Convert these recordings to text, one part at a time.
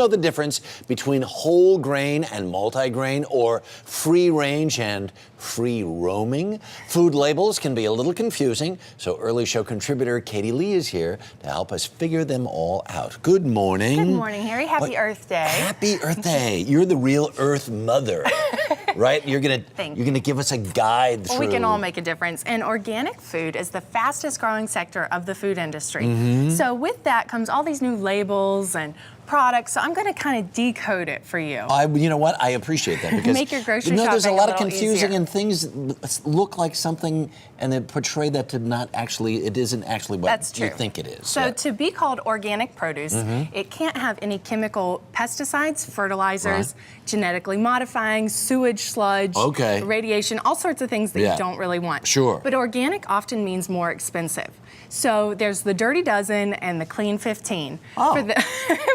know the difference between whole grain and multigrain, or free range and free roaming? Food labels can be a little confusing, so early show contributor Katie Lee is here to help us figure them all out. Good morning. Good morning, Harry. Happy Earth Day. Happy Earth Day. You're the real Earth Mother, right? You're gonna give us a guide through. We can all make a difference. And organic food is the fastest growing sector of the food industry. So with that comes all these new labels and products. So I'm going to kind of decode it for you. You know what? I appreciate that because make your grocery shopping there's a lot of little confusing easier. and things look like something and then portray that to not actually. It isn't actually what That's true. you think it is. So to be called organic produce, it can't have any chemical pesticides, fertilizers, genetically modifying, sewage sludge, radiation, all sorts of things that you don't really want. Sure. But organic often means more expensive. So there's the Dirty Dozen and the Clean 15.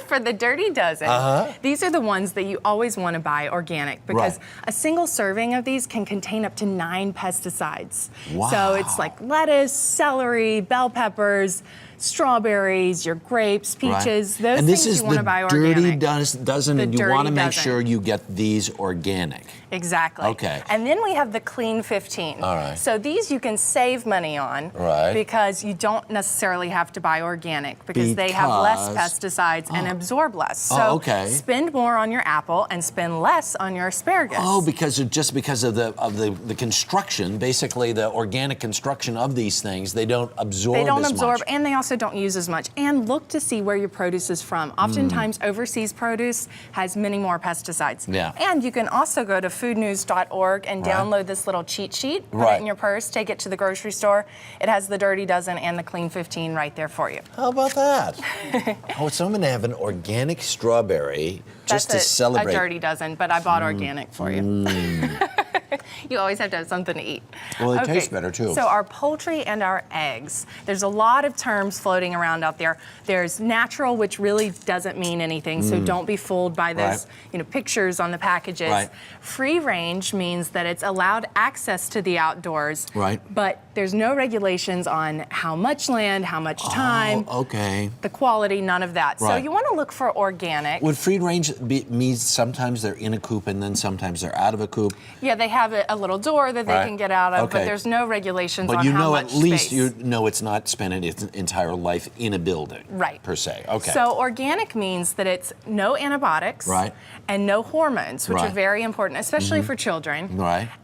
For the Dirty Dozen, these are the ones that you always want to buy organic because a single serving of these can contain up to 9 pesticides. Wow. So it's like lettuce, celery, bell peppers, strawberries, your grapes, peaches, those things you want to buy organic. And this is the Dirty Dozen, and you want to make sure you get these organic. Exactly. Okay. And then we have the Clean 15. All right. So these you can save money on because you don't necessarily have to buy organic because they have less pesticides and absorb less. So spend more on your apple and spend less on your asparagus. Oh, because of the construction, basically the organic construction of these things, they don't absorb as much. They don't absorb, and they also don't use as much. And look to see where your produce is from. Oftentimes, overseas produce has many more pesticides. Yeah. And you can also go to foodnews.org and download this little cheat sheet, put it in your purse, take it to the grocery store. It has the Dirty Dozen and the Clean 15 right there for you. How about that? So I'm going to have an organic strawberry just to celebrate. A Dirty Dozen, but I bought organic for you. You always have to have something to eat. Well, it tastes better too. So our poultry and our eggs. There's a lot of terms floating around out there. There's natural, which really doesn't mean anything. So don't be fooled by those, pictures on the packages. Free range means that it's allowed access to the outdoors. But there's no regulations on how much land, how much time. The quality, none of that. So you want to look for organic. Would free range mean sometimes they're in a coop and then sometimes they're out of a coop? Yeah, they have a little door that they can get out of, but there's no regulations on how much space. But at least you know it's not spending its entire life in a building. Per se. So organic means that it's no antibiotics and no hormones, which are very important, especially for children.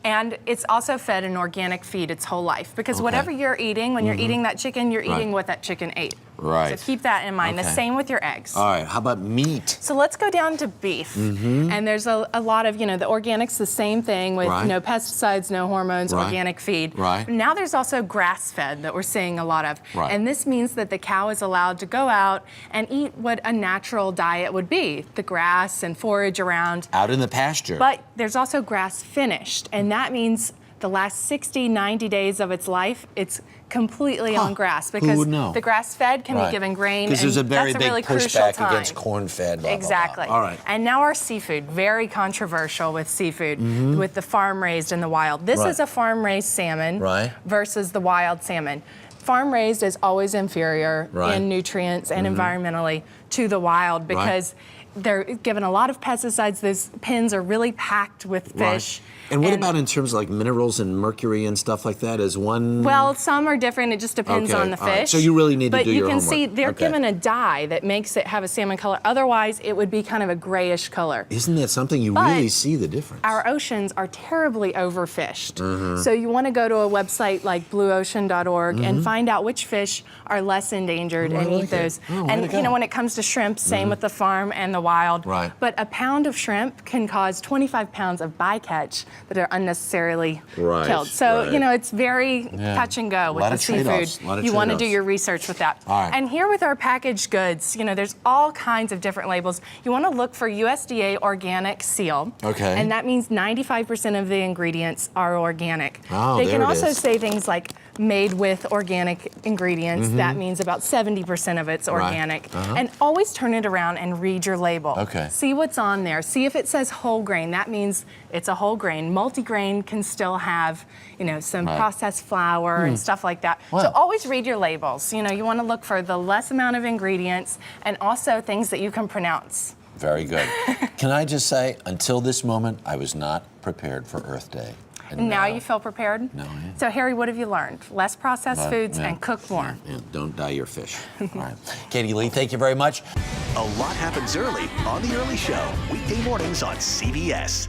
And it's also fed an organic feed its whole life because whatever you're eating, when you're eating that chicken, you're eating what that chicken ate. So keep that in mind. The same with your eggs. All right, how about meat? So let's go down to beef. And there's a lot of, the organic's the same thing with no pesticides, no hormones, organic feed. Now there's also grass-fed that we're seeing a lot of. And this means that the cow is allowed to go out and eat what a natural diet would be, the grass and forage around. Out in the pasture. But there's also grass-finished, and that means the last 60, 90 days of its life, it's completely on grass because the grass-fed can be given grain. Because there's a very big really pushback against corn-fed. Exactly. All right. And now our seafood, very controversial with seafood, with the farm-raised and the wild. This is a farm-raised salmon versus the wild salmon. Farm-raised is always inferior in nutrients and environmentally to the wild because they're given a lot of pesticides. Those pens are really packed with fish. And what about in terms of like minerals and mercury and stuff like that? Is one? Well, some are different. It just depends on the fish. Right. So you really need to do your homework. But you can see they're given a dye that makes it have a salmon color. Otherwise, it would be kind of a grayish color. Isn't that something you really see the difference? Our oceans are terribly overfished. So you want to go to a website like blueocean.org and find out which fish are less endangered and eat those. And when it comes to shrimp, same with the farm and the wild. But a pound of shrimp can cause 25 pounds of bycatch that are unnecessarily killed. So, it's very touch and go with the seafood. You want to do your research with that. And here with our packaged goods, there's all kinds of different labels. You want to look for USDA organic seal. And that means 95% of the ingredients are organic. They can also say things like made with organic ingredients. That means about 70% of it's organic. And always turn it around and read your label. See what's on there. See if it says whole grain. That means it's a whole grain. Multigrain can still have, some processed flour and stuff like that. So always read your labels. You want to look for the less amount of ingredients and also things that you can pronounce. Very good. Can I just say, until this moment, I was not prepared for Earth Day. And now you feel prepared? No, I am. So, Harry, what have you learned? Less processed foods and cook more. Yeah, don't dye your fish. All right. Katie Lee, thank you very much. A lot happens early on The Early Show, weekday mornings on CBS.